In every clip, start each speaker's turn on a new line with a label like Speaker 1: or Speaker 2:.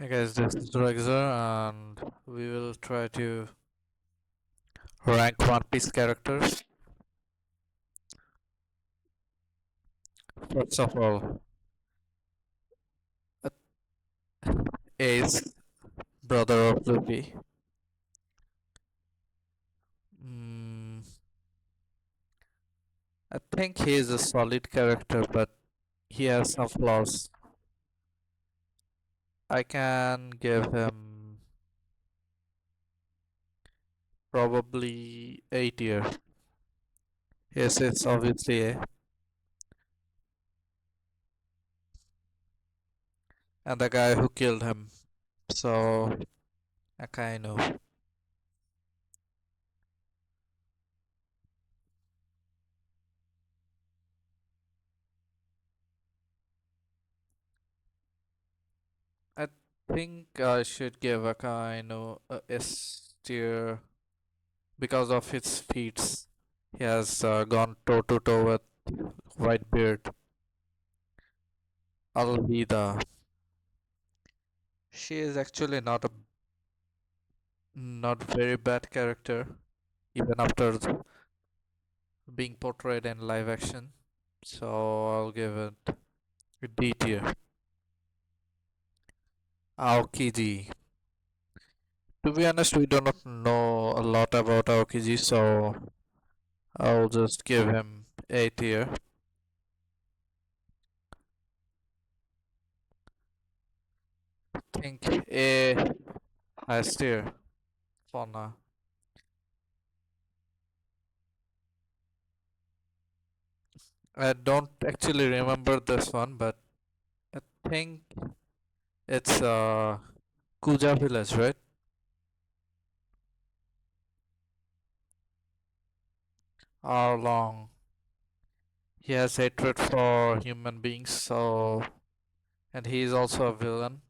Speaker 1: Hey guys, this is Rexer and we will try to rank One Piece characters. First of all, Ace, brother of Luffy. Mm, I think he is a solid character, but he has some flaws. I can give him probably A tier. Yes, it's obviously A. And the guy who killed him. So, I kind of. I think I should give a kind of a S tier because of his feats. He has gone toe to toe with Whitebeard. Alvida. She is actually not very bad character, even after being portrayed in live action. So I'll give it a D tier. Aokiji. To be honest, we do not know a lot about Aokiji, so I'll just give him A tier. I think A highest tier for now. I don't actually remember this one, but I think it's Kuja village, right? How long? He has hatred for human beings, so and he is also a villain.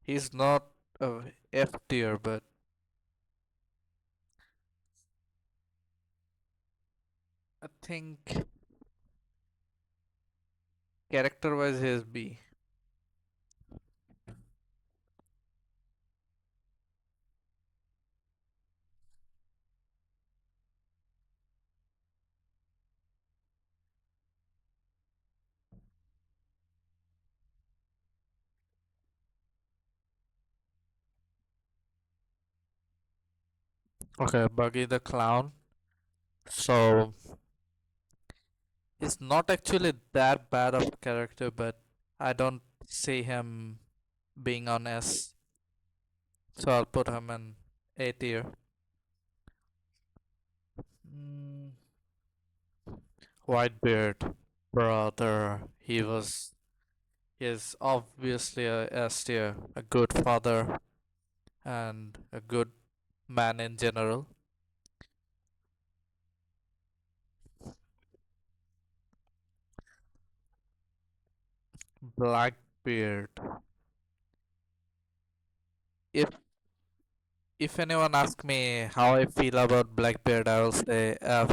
Speaker 1: He's not a F tier, but I think character-wise he is B. Okay, Buggy the Clown. So he's not actually that bad of a character, but I don't see him being on S, so I'll put him in A tier. Mm, Whitebeard, brother. He is obviously a S tier, a good father and a good man in general. Blackbeard. If anyone asks me how I feel about Blackbeard, I will say F.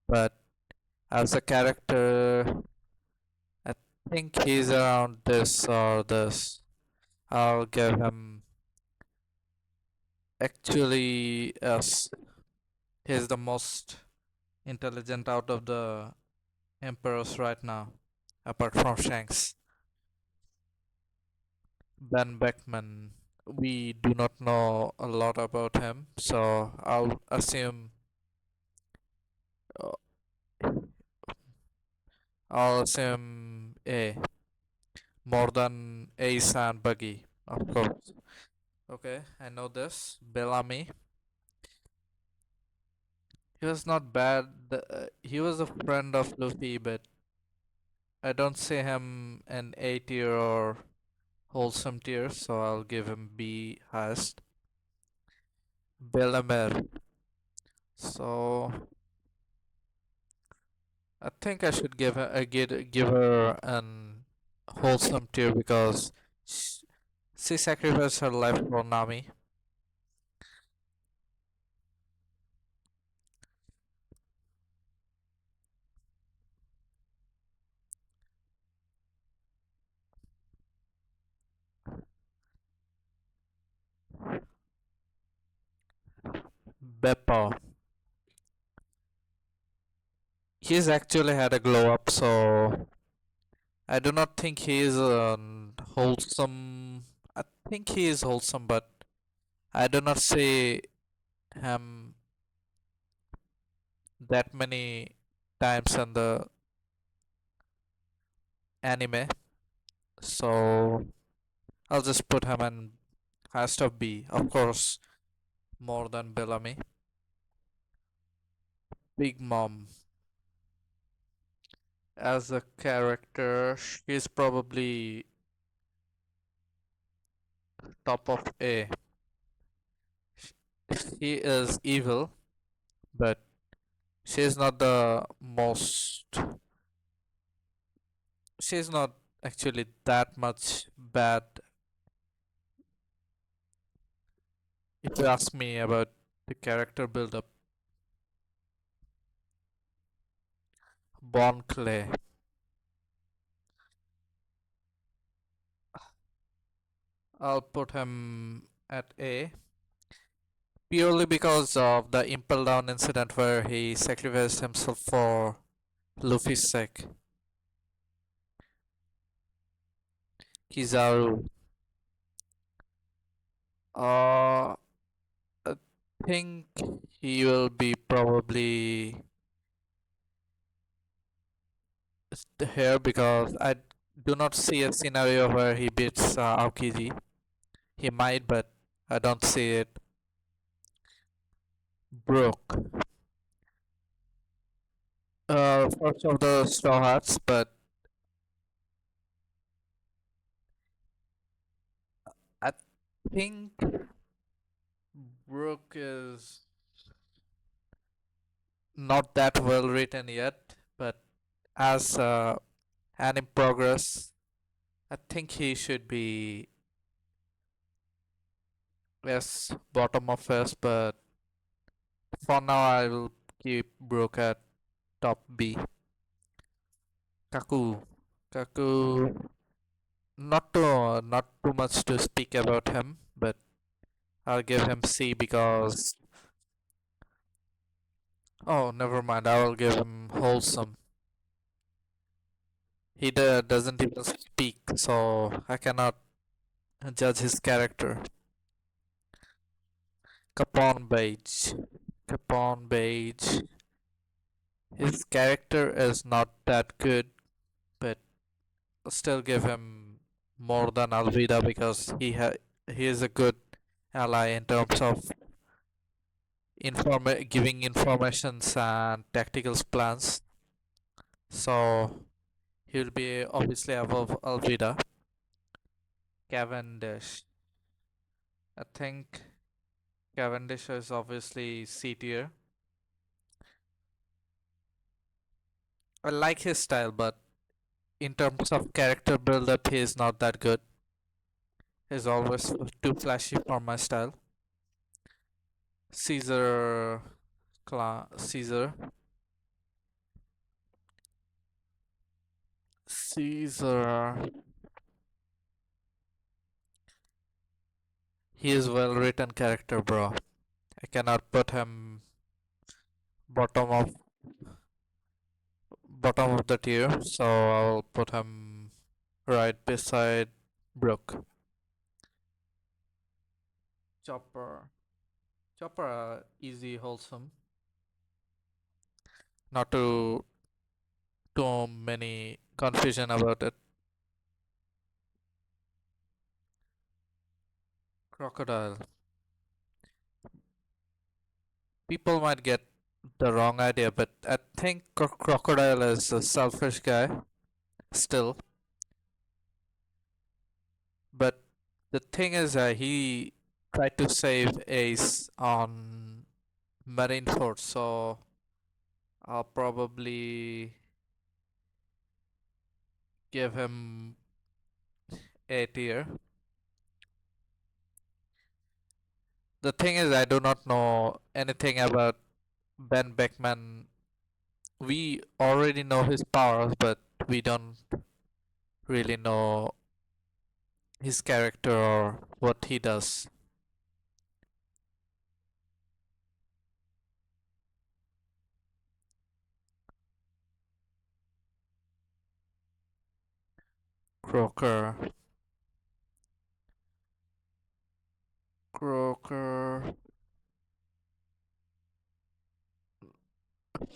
Speaker 1: But as a character, I think he's around this or this. I'll give him actually S. He's the most intelligent out of the emperors right now, apart from Shanks. Ben Beckman, we do not know a lot about him, so uh, I'll assume A more than Ace and Buggy, of course. Okay, I know this. Bellamy, he was not bad. He was a friend of Luffy, but I don't see him in A tier or wholesome tier, so I'll give him B highest. Bellamere. So I think I should give her an wholesome tier because sh- she sacrificed her life for Nami. Beppo. He's actually had a glow up, so I do not think he is wholesome. I think he is wholesome, but I do not see him that many times in the anime. So I'll just put him in highest of B. Of course, more than Bellamy. Big Mom. As a character, she's probably top of A. She is evil, but she's not the most. She's not actually that much bad. If you ask me about the character build up, Bon Clay. I'll put him at A purely because of the Impel Down incident where he sacrificed himself for Luffy's sake. Kizaru. Uh, I think he will be probably here because I do not see a scenario where he beats Aokiji. He might, but I don't see it. Broke. First of the Straw Hats, but I think Brook is not that well written yet. But as and in progress, I think he should be yes bottom of first. But for now, I will keep Brook at top B. Kaku. Kaku. Not too much to speak about him, but I'll give him C because oh, never mind. I will give him wholesome. He doesn't even speak, so I cannot judge his character. Capon Beige. Capon Beige. His character is not that good, but I'll still give him more than Alvida because he is a good ally in terms of giving informations and tactical plans. So he'll be obviously above Alvida. Cavendish. I think Cavendish is obviously C tier. I like his style, but in terms of character build up, he is not that good. He's always too flashy for my style. Caesar. Caesar. Caesar. He is well written character, bro. I cannot put him bottom of bottom of the tier, so I'll put him right beside Brook. Chopper. Chopper, easy, wholesome. Not too many confusion about it. Crocodile. People might get the wrong idea, but I think Crocodile is a selfish guy still. But the thing is, he tried to save Ace on Marineford, so I'll probably give him A tier. The thing is, I do not know anything about Ben Beckman. We already know his powers, but we don't really know his character or what he does. Croaker. Croaker.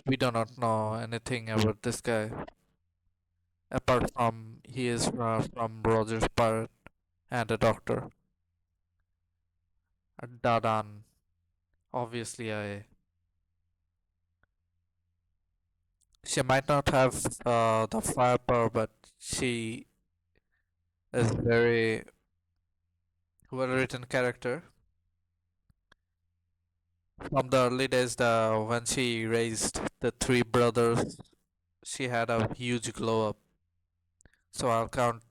Speaker 1: We do not know anything about this guy apart from he is from Roger's Pirate and a doctor. Dadan. Obviously, she might not have the firepower, but she is very well written character. From the early days, the when she raised the three brothers, she had a huge glow up. So I'll count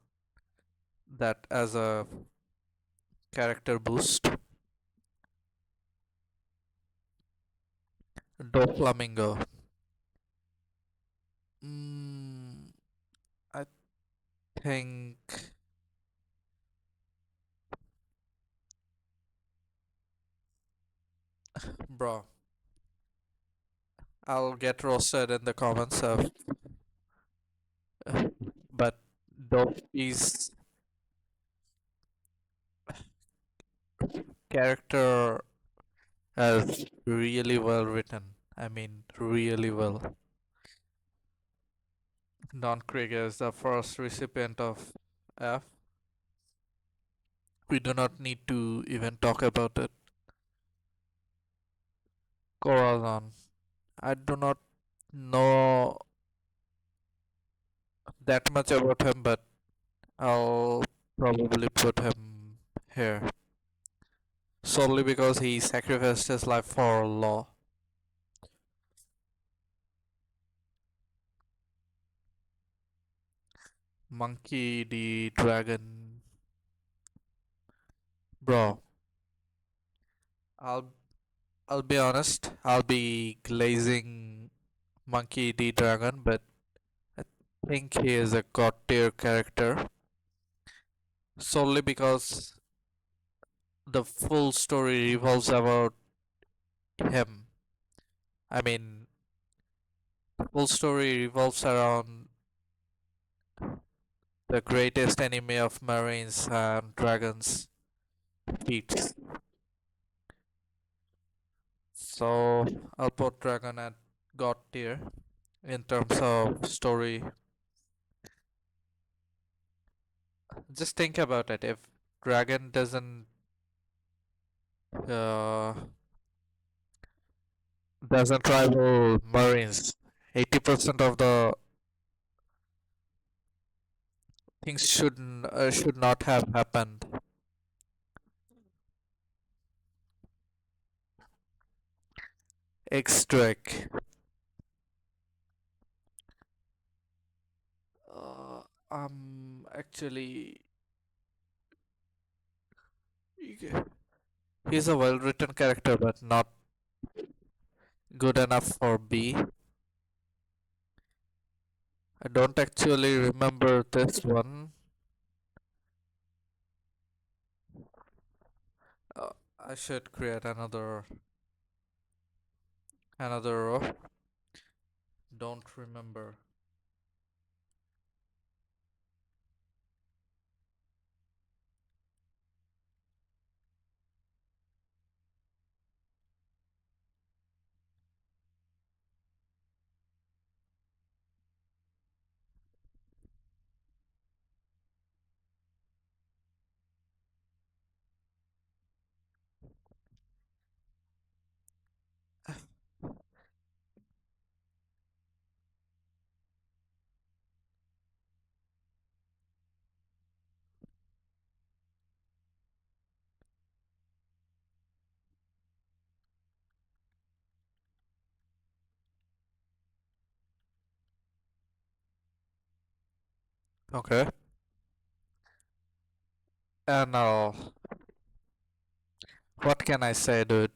Speaker 1: that as a character boost. Doflamingo. Mm, I think, bro, I'll get roasted in the comments of, but Dofi's character is really well written. I mean, really well. Don Krieg is the first recipient of F. We do not need to even talk about it. Corazon. I do not know that much about him, but I'll probably put him here solely because he sacrificed his life for law. Monkey D. Dragon. Bro, I'll I'll be honest. I'll be glazing Monkey D. Dragon, but I think he is a god tier character solely because the full story revolves about him. I mean, the full story revolves around the greatest enemy of marines and dragons, Pete's. So I'll put Dragon at God tier in terms of story. Just think about it. If Dragon uh, doesn't rival Marines, 80% of the things should not have happened. X-Drake. Actually, he's a well-written character, but not good enough for B. I don't actually remember this one. I should create another row. Don't remember. Okay. And what can I say, dude?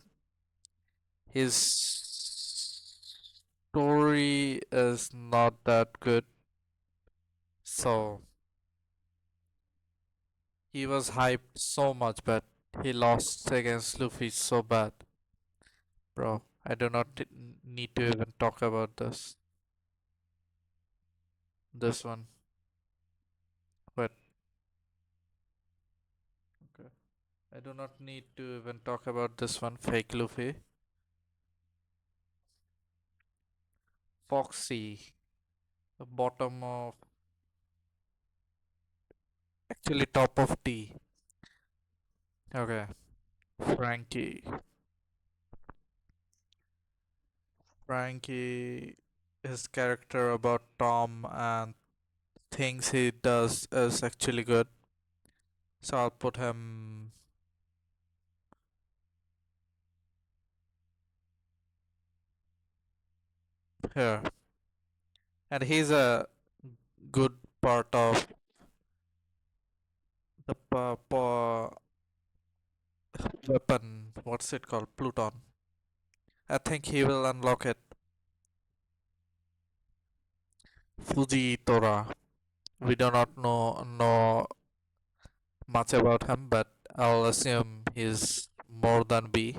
Speaker 1: His story is not that good. So he was hyped so much, but he lost against Luffy so bad. Bro, I do not need to even talk about this. This one. But Okay. I do not need to even talk about this one, fake Luffy. Foxy, the bottom of, actually top of D. Okay. Frankie. Frankie, his character about Tom and things he does is actually good. So I'll put him here. And he's a good part of the weapon. What's it called? Pluton. I think he will unlock it. Fuji Tora. We do not know much about him, but I'll assume he's more than B.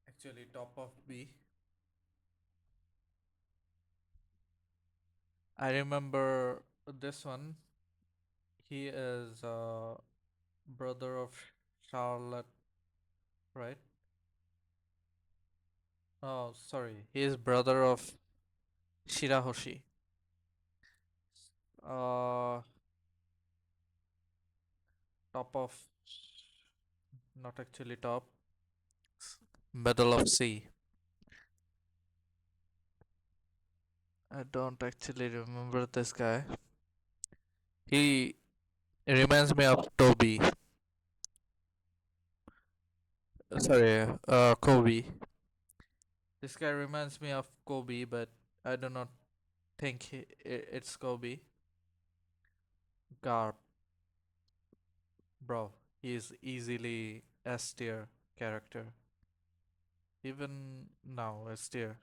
Speaker 1: Actually, top of B. I remember this one. He is brother of Charlotte, right? Oh, sorry. He is brother of Shirahoshi. Uh, top of, not actually top, middle of C. I don't actually remember this guy. He reminds me of Toby. Sorry, Kobe. This guy reminds me of Kobe, but I do not think it's Kobe. Garp, bro. He is easily S tier character. Even now, S tier.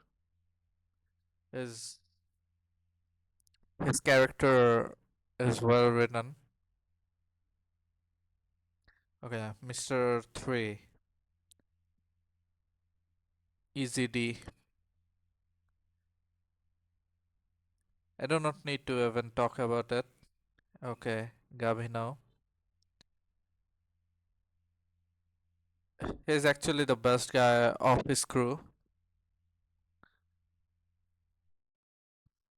Speaker 1: His his character is well written. Okay, Mr. 3. Easy D. I do not need to even talk about it. Okay, Gabino. He's actually the best guy of his crew.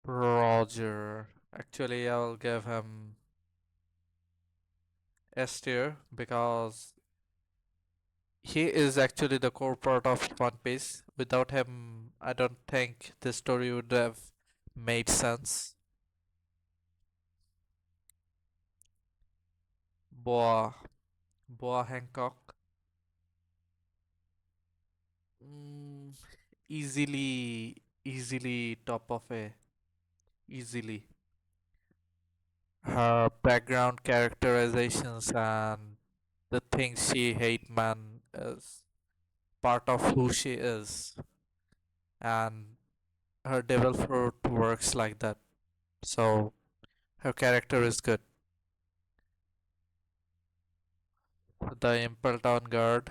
Speaker 1: Roger. Actually, I'll give him S tier because he is actually the core part of One Piece. Without him, I don't think the story would have made sense. Boa. Boa Hancock. Mm, easily top of A. Easily. Her background characterizations and the things she hate man is part of who she is, and her devil fruit works like that, so her character is good. The Impel Town Guard,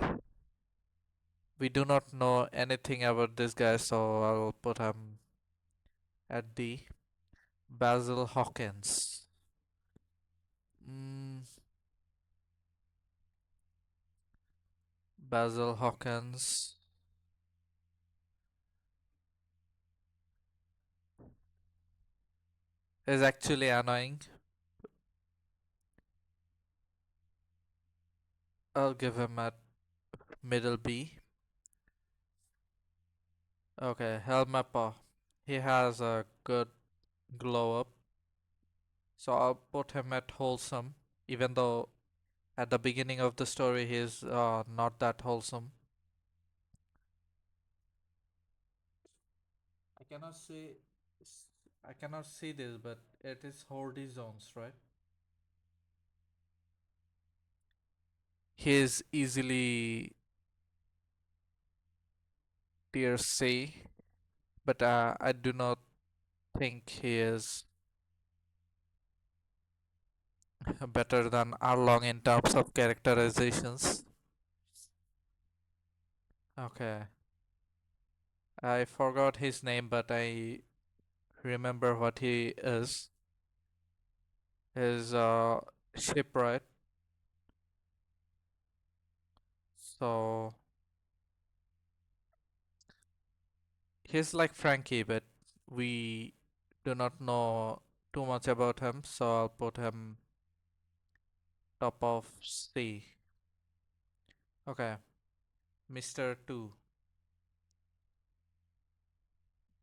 Speaker 1: we do not know anything about this guy, so I'll put him at D. Basil Hawkins, mm, Basil Hawkins is actually annoying. I'll give him at middle B. Okay, Helmappa. He has a good glow up, so I'll put him at wholesome, even though at the beginning of the story he's not that wholesome. I cannot see, I cannot see this, but it is Hordy zones, right? He is easily tier C, but I do not think he is better than Arlong in terms of characterizations. Okay, I forgot his name, but I remember what he is. His shipwright. So he's like Frankie, but we do not know too much about him, so I'll put him top of C. Okay, Mr. 2.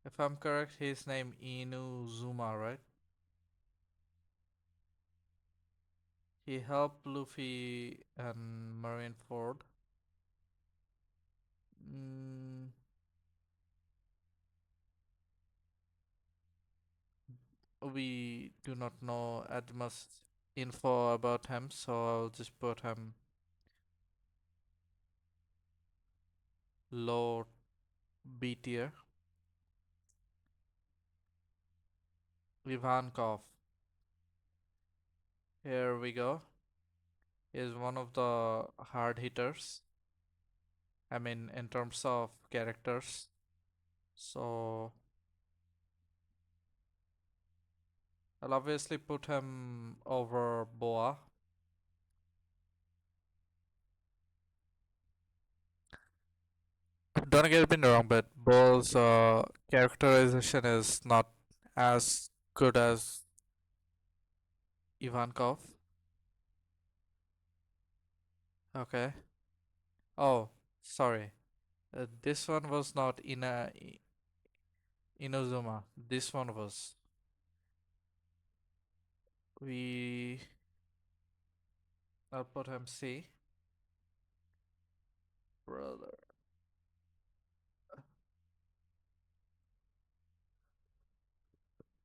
Speaker 1: If I'm correct, his name Inuzuma, right? He helped Luffy and Marineford. Mm, we do not know as much info about him, so I'll just put him low B tier. Ivankov. Here we go. Is one of the hard hitters. I mean, in terms of characters. So I'll obviously put him over Boa. Don't get me wrong, but Boa's characterization is not as good as Ivankov. Okay. Oh, sorry. This one was not Inozuma. This one was. We. I'll put him C. Brother.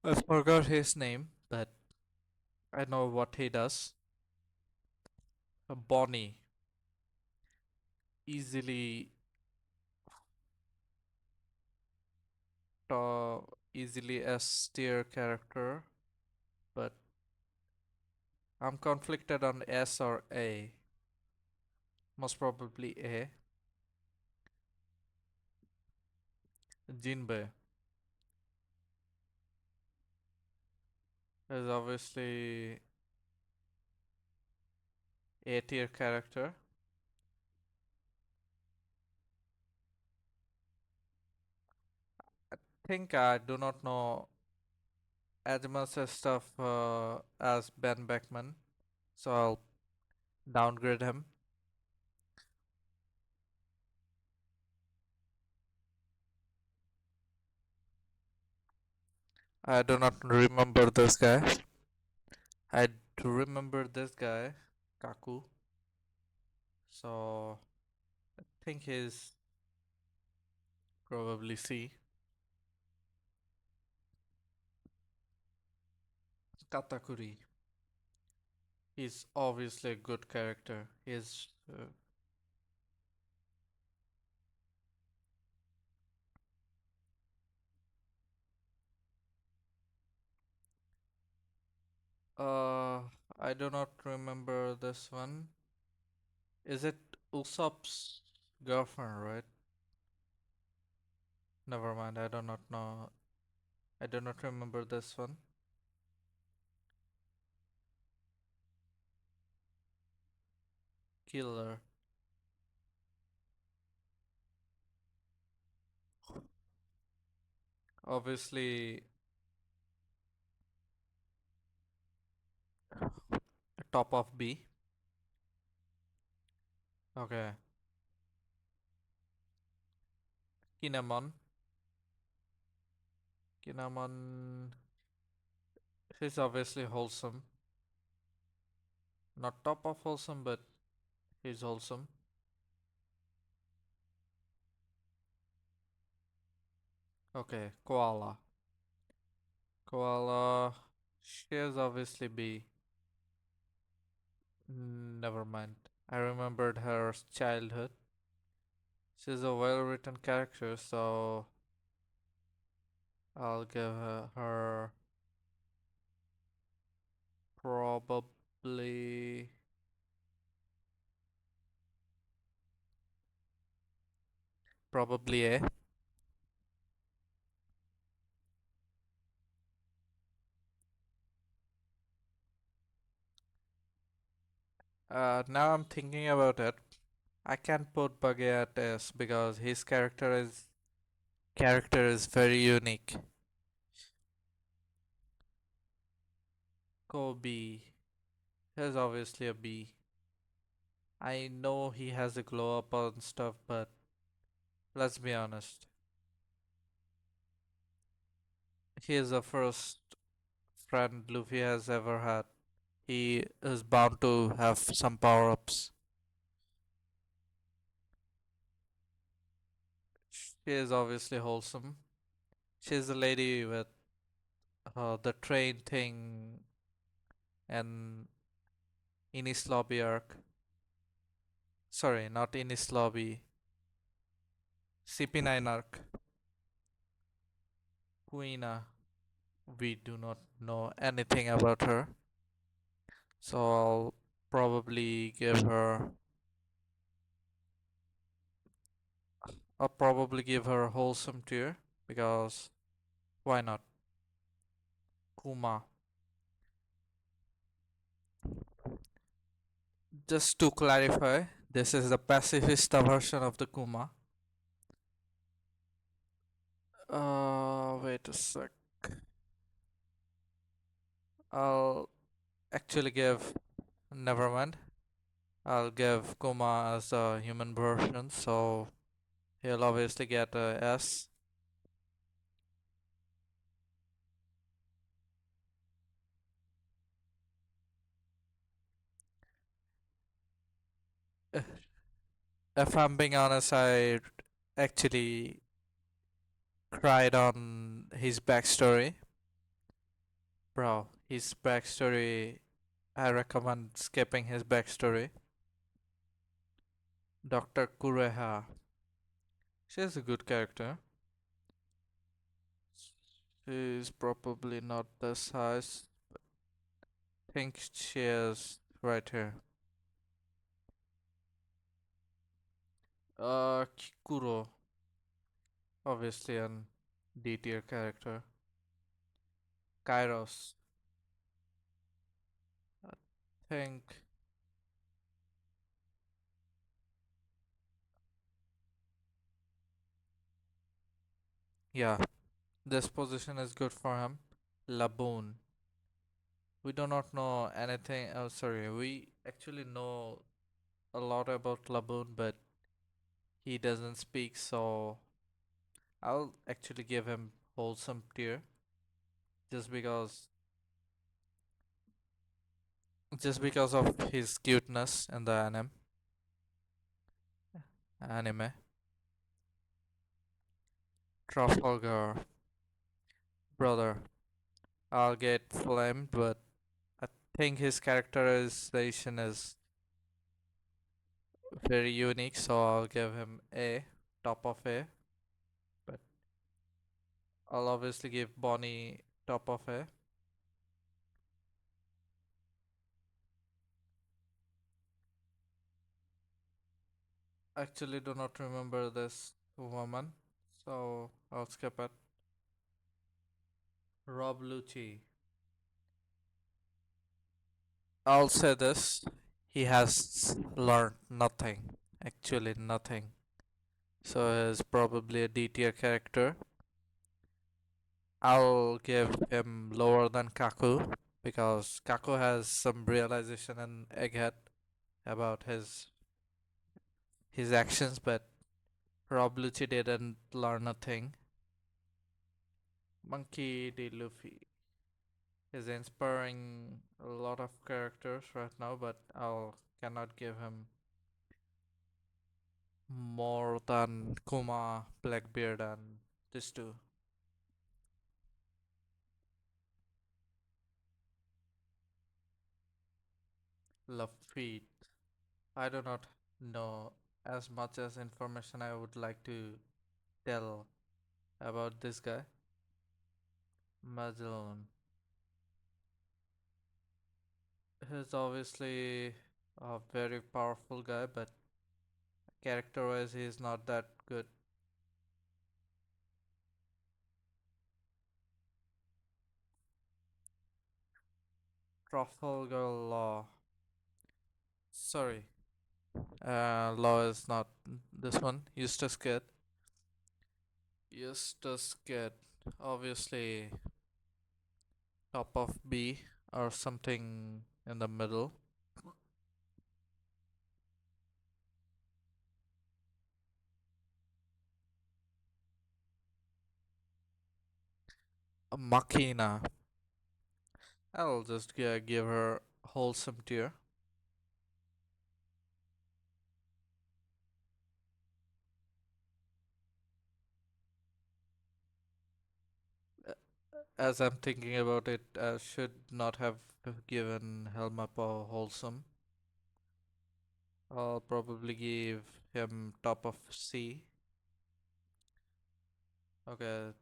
Speaker 1: I forgot his name, but I know what he does. Bonnie. Easily. Easily S tier character, but I'm conflicted on S or A. Most probably A. Jinbei is obviously A tier character. I think I do not know as much as stuff as Ben Beckman, so I'll downgrade him. I do not remember this guy. I do remember this guy, Kaku. So I think he's probably C. Katakuri. He's obviously a good character. He's uh I do not remember this one. Is it Usopp's girlfriend, right? Never mind, I do not know. I do not remember this one. Killer. Obviously top of B. Okay. Kinemon. Kinemon he's obviously wholesome. Not top of wholesome, but he's wholesome. Okay, Koala. Koala she is obviously B. Never mind. I remembered her childhood. She's a well written character, so I'll give her probably probably A. Now I'm thinking about it. I can't put Buggy at S because his character is very unique. Kobe is obviously a B. I know he has a glow up on stuff, but let's be honest. He is the first friend Luffy has ever had. He is bound to have some power ups. She is obviously wholesome. She's the lady with the train thing and Ines Lobby arc. Sorry, not Ines Lobby. CP9 arc. Kuina. We do not know anything about her. So I'll probably give her a wholesome tier because why not? Kuma. Just to clarify, this is the pacifista version of the Kuma. Wait a sec. I'll actually give. Never mind. I'll give Kuma as a human version, so he'll obviously get a S. If I'm being honest, I actually cried on his backstory. Bro, his backstory, I recommend skipping his backstory. Dr. Kureha. She's a good character. She's probably not this high. Think she is right here. Kikuro. Obviously an D tier character. Kairos. I think, yeah, this position is good for him. Laboon. We do not know anything. Oh, sorry. We actually know a lot about Laboon, but he doesn't speak, so I'll actually give him wholesome tier just because of his cuteness in the anime. Trafalgar, brother. I'll get flamed, but I think his characterization is very unique, so I'll give him A, top of A. But I'll obviously give Bonnie top of A. Actually, do not remember this woman, so I'll skip it. Rob Lucci. I'll say this: he has learned nothing, actually nothing. So he's probably a D tier character. I'll give him lower than Kaku because Kaku has some realization and egghead about his actions, but Rob Lucci didn't learn a thing. Monkey D. Luffy is inspiring a lot of characters right now, but I cannot give him more than Kuma, Blackbeard, and these two. Luffy. I do not know as much as information I would like to tell about this guy. Magellan. He's obviously a very powerful guy, but character wise, he's not that good. Trafalgar Law. Sorry. Law is not this one. Eustace Kid. Eustace Kid. Obviously, top of B or something in the middle. Machina. I'll just give her wholesome tier. Uh, As I'm thinking about it, I should not have given Helmap a wholesome. I'll probably give him top of C. Okay,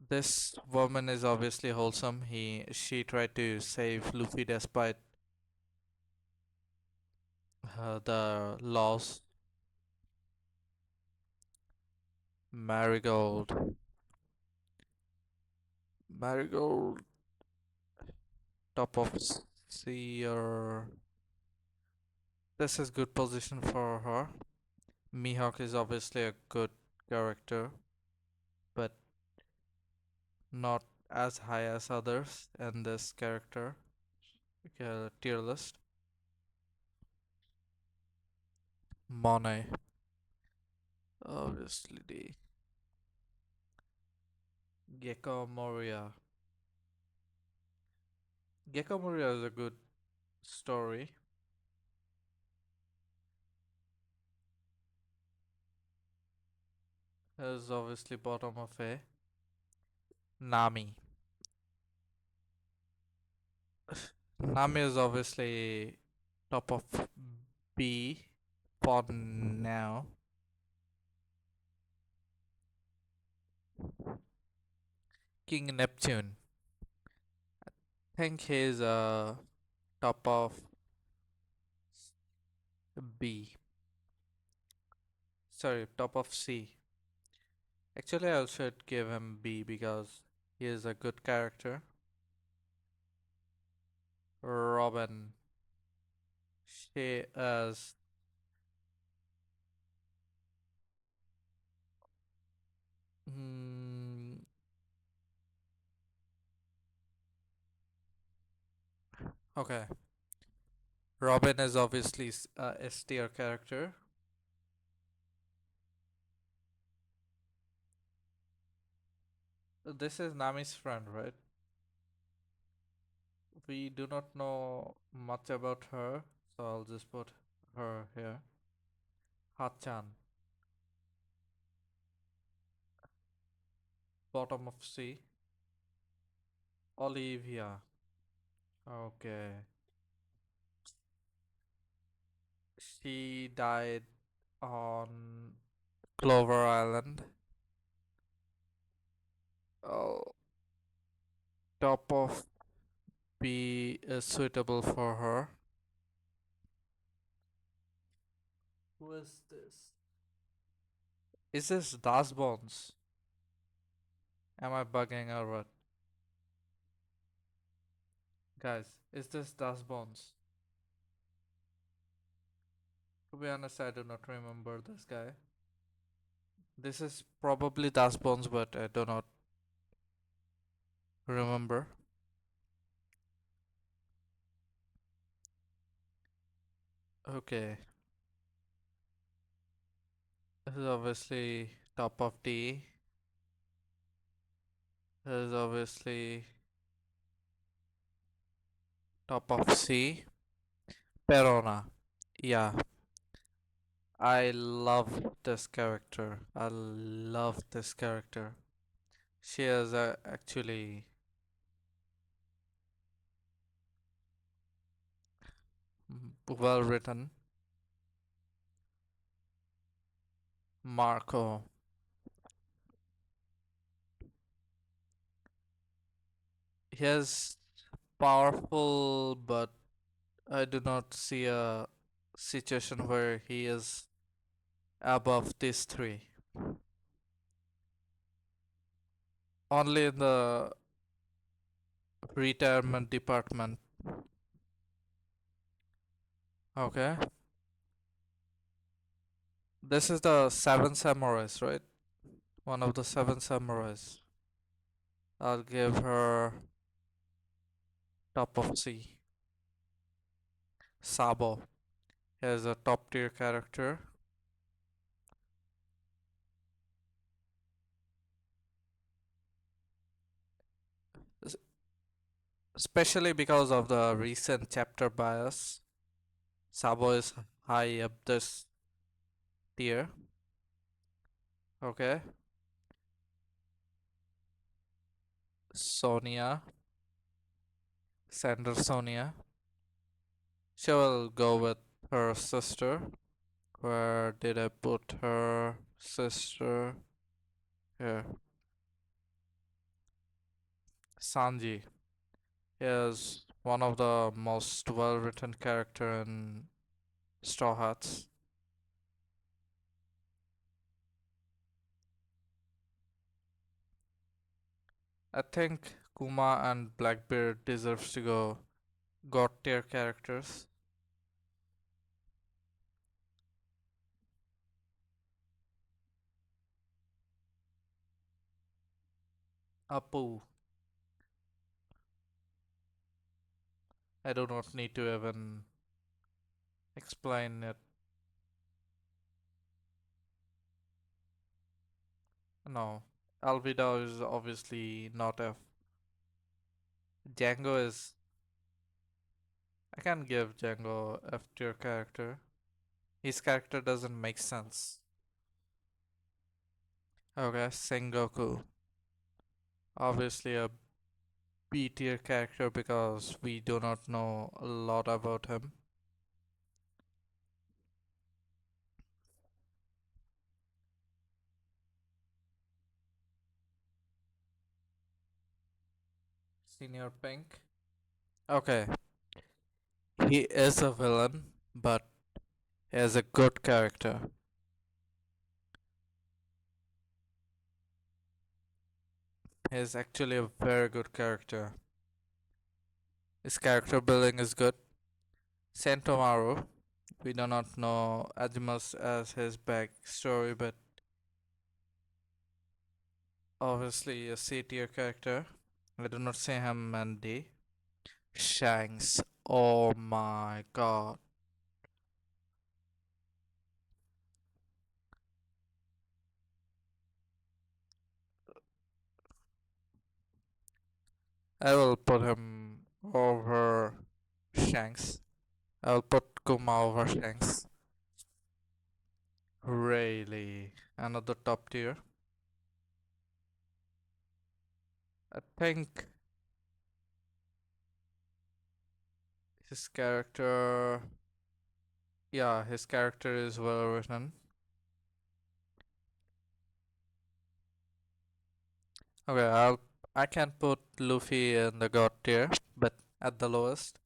Speaker 1: this woman is obviously wholesome. She tried to save Luffy despite the laws. Marigold. Marigold top of C or this is good position for her. Mihawk is obviously a good character, but not as high as others in this character tier list. Monet, obviously the Gecko Moria. Gecko Moria is a good story. Is obviously bottom of A. Nami. Nami is obviously top of B for now. King Neptune. I think he's top of B. Sorry, top of C. Actually, I should give him B because he is a good character. Robin. She is. Mm, okay. Robin is obviously a S tier character. This is Nami's friend, right? We do not know much about her, so I'll just put her here. Hachan, bottom of C. Olivia. Okay. She died on Clover Island. Oh, top of B is suitable for her. Who is this? Is this Das Bones? Am I bugging or what? Guys, is this Das Bones? To be honest, I do not remember this guy. This is probably Das Bones, but I do not remember. Okay. This is obviously top of D. This is obviously top of C. Perona. Yeah. I love this character. I love this character. She is actually well written. Marco. He is powerful, but I do not see a situation where he is above these three. Only in the retirement department. Okay. This is the seven samurais, right? One of the seven samurais. I'll give her top of C. Sabo. He is a top tier character. Especially because of the recent chapter bias. Sabo is high up this tier. Okay. Sonia. Sender Sonia. She will go with her sister. Where did I put her sister? Here. Sanji is one of the most well written character in Straw Hats. I think Kuma and Blackbeard deserves to go god tier characters. Apu. I do not need to even explain it. No. Alvida is obviously not F. Django is. I can't give Django F tier character. His character doesn't make sense. Okay, Sengoku. Obviously a B tier character because we do not know a lot about him. Senior Pink. Okay, he is a villain, but he is a good character. He is actually a very good character. His character building is good. Sentomaru, we do not know as much as his backstory, but obviously a C tier character. I do not say him and D. Shanks. Oh my god. I will put him over Shanks. I'll put Kuma over Shanks. Really? Another top tier? I think his character. Yeah, his character is well written. Okay, I can put Luffy in the god tier, but at the lowest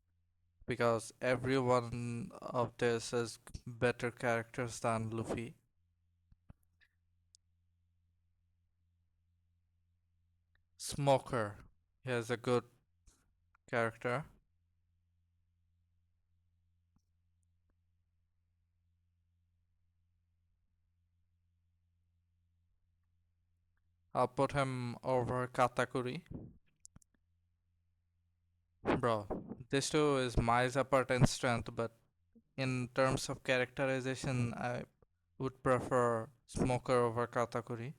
Speaker 1: because every one of this is better characters than Luffy. Smoker, he has a good character. I'll put him over Katakuri. Bro, this too is miles apart in strength, but in terms of characterization, I would prefer Smoker over Katakuri.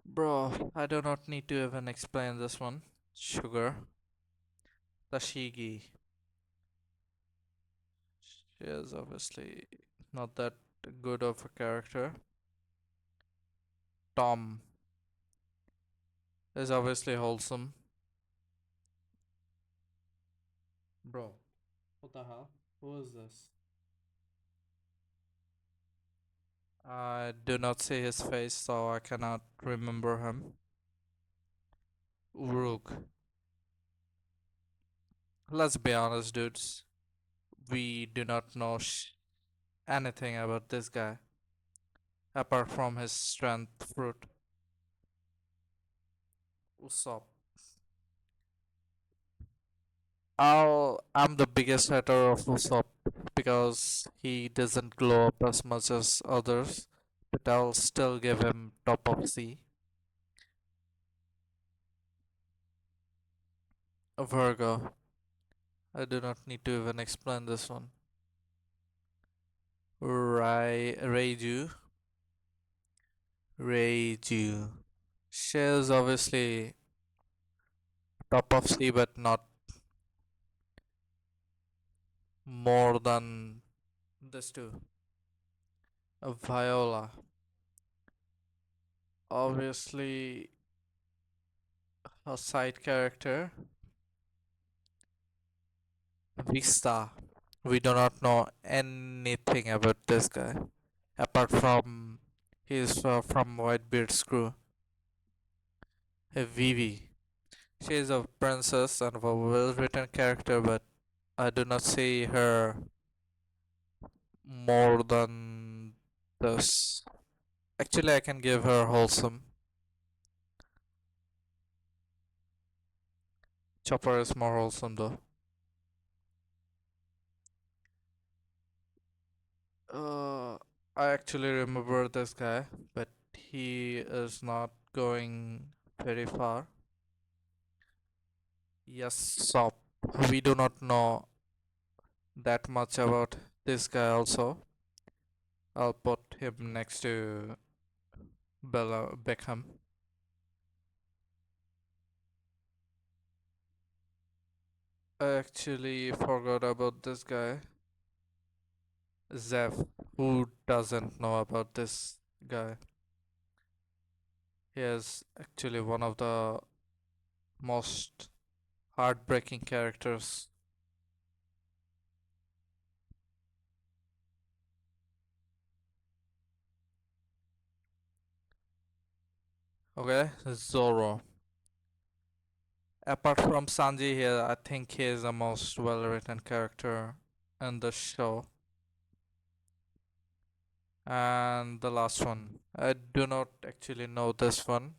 Speaker 1: Bro, I do not need to even explain this one. Sugar. Tashigi. She is obviously not that good of a character. Tom is obviously wholesome. Bro, what the hell? Who is this? I do not see his face, so I cannot remember him. Uruk. Let's be honest, dudes. We do not know anything about this guy apart from his strength fruit. Usopp. I'm the biggest hater of Usopp because he doesn't glow up as much as others, but I'll still give him top of C. Virgo. I do not need to even explain this one. Reiju. Reiju. She is obviously top of C, but not more than this two. Viola. Obviously a side character. Vista. We do not know anything about this guy apart from he's from Whitebeard's crew. Vivi. She is a princess and a well-written character, but I do not see her more than this. Actually, I can give her wholesome. Chopper is more wholesome though. Uh, I actually remember this guy, but he is not going very far. Yes, Sop. We do not know that much about this guy also. I'll put him next to Bella Beckham. I actually forgot about this guy. Zev. Who doesn't know about this guy? He is actually one of the most heartbreaking characters. Okay, Zoro. Apart from Sanji here, I think he is the most well-written character in the show. And the last one. I do not actually know this one.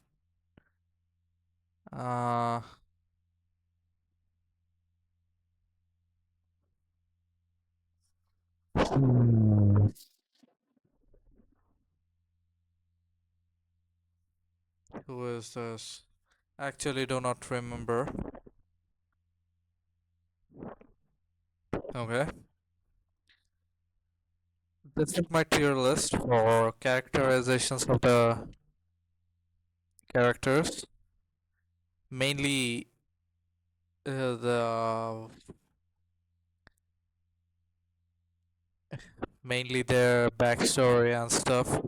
Speaker 1: Uh, who is this? Actually, do not remember. Okay. This is my tier list for characterizations of the characters. Mainly the mainly their backstory and stuff.